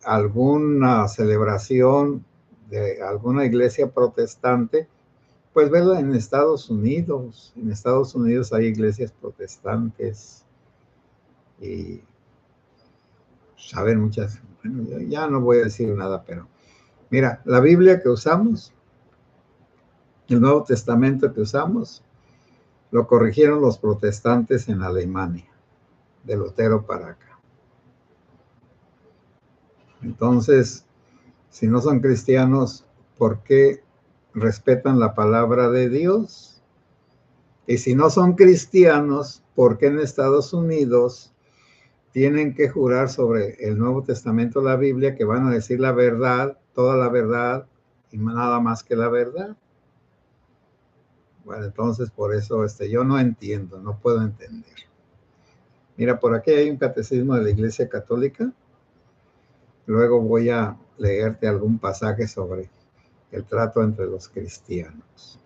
alguna celebración de alguna iglesia protestante, pues velo en Estados Unidos. En Estados Unidos hay iglesias protestantes y saben muchas. Bueno, yo ya no voy a decir nada, pero mira, la Biblia que usamos, el Nuevo Testamento que usamos, lo corrigieron los protestantes en Alemania, de Lutero para acá. Entonces, si no son cristianos, ¿por qué respetan la palabra de Dios? Y si no son cristianos, ¿por qué en Estados Unidos tienen que jurar sobre el Nuevo Testamento, la Biblia, que van a decir la verdad, toda la verdad y nada más que la verdad? Bueno, entonces por eso yo no entiendo, no puedo entender. Mira, por aquí hay un catecismo de la Iglesia Católica. Luego voy a leerte algún pasaje sobre el trato entre los cristianos.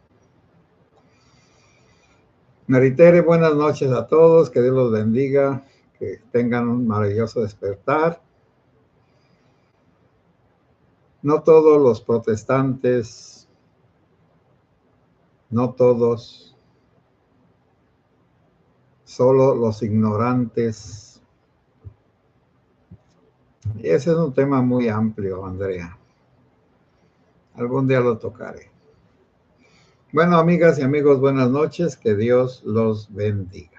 Maritere, buenas noches a todos, que Dios los bendiga, que tengan un maravilloso despertar. No todos los protestantes, no todos, solo los ignorantes. Y ese es un tema muy amplio, Andrea. Algún día lo tocaré. Bueno, amigas y amigos, buenas noches, que Dios los bendiga.